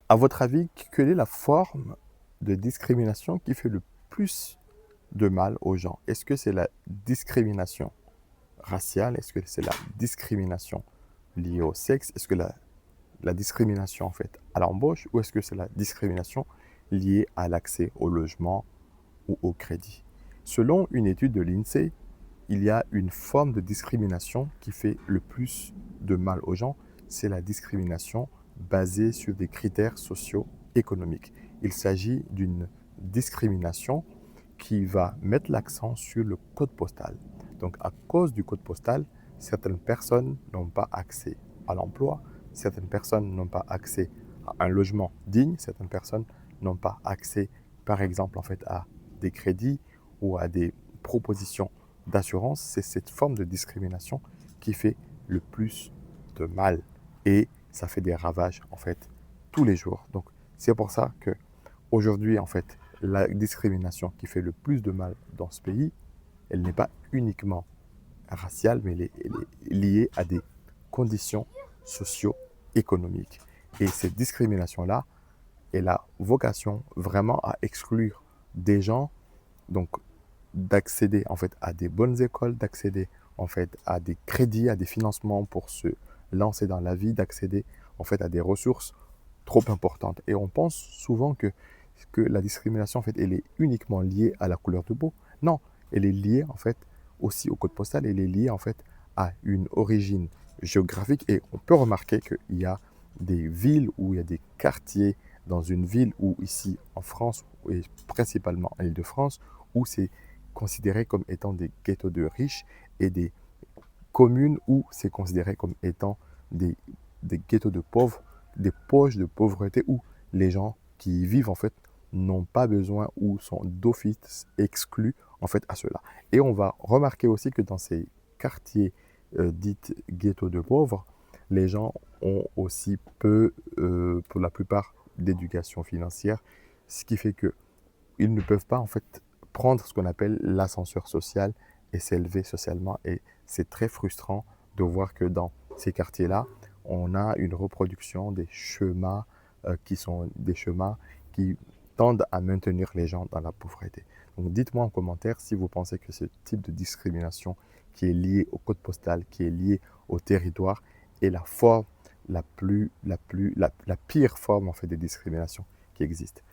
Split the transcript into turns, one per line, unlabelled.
À votre avis, quelle est la forme de discrimination qui fait le plus de mal aux gens? Est-ce que c'est la discrimination raciale? Est-ce que c'est la discrimination liée au sexe? Est-ce que la discrimination en fait à l'embauche ou est-ce que c'est la discrimination liée à l'accès au logement ou au crédit? Selon une étude de l'INSEE, il y a une forme de discrimination qui fait le plus de mal aux gens, c'est la discrimination basée sur des critères socio-économiques. Il s'agit d'une discrimination qui va mettre l'accent sur le code postal. Donc à cause du code postal, certaines personnes n'ont pas accès à l'emploi, certaines personnes n'ont pas accès à un logement digne, certaines personnes n'ont pas accès par exemple en fait à des crédits ou à des propositions d'assurance. C'est cette forme de discrimination qui fait le plus de mal et ça fait des ravages en fait tous les jours. Donc c'est pour ça que aujourd'hui en fait la discrimination qui fait le plus de mal dans ce pays, elle n'est pas uniquement raciale, mais elle est liée à des conditions socio-économiques. Et cette discrimination-là, elle a vocation vraiment à exclure des gens, donc d'accéder en fait à des bonnes écoles, d'accéder en fait à des crédits, à des financements pour se lancer dans la vie, d'accéder en fait à des ressources trop importantes. Et on pense souvent que la discrimination en fait elle est uniquement liée à la couleur de peau. Non, elle est liée en fait aussi au code postal, elle est liée en fait à une origine géographique et on peut remarquer qu'il y a des villes où il y a des quartiers dans une ville ou ici en France et principalement en Île-de-France où c'est considéré comme étant des ghettos de riches et des communes où c'est considéré comme étant des, des ghettos de pauvres, des poches de pauvreté où les gens qui y vivent en fait n'ont pas besoin ou sont d'office exclus en fait à cela. Et on va remarquer aussi que dans ces quartiers dits ghettos de pauvres, les gens ont aussi peu, pour la plupart, d'éducation financière, ce qui fait que ils ne peuvent pas en fait prendre ce qu'on appelle l'ascenseur social et s'élever socialement. Et c'est très frustrant de voir que dans ces quartiers-là, on a une reproduction des schémas qui sont des schémas qui tendent à maintenir les gens dans la pauvreté. Donc dites-moi en commentaire si vous pensez que ce type de discrimination qui est lié au code postal, qui est lié au territoire, est la forme la pire forme en fait de discrimination qui existe.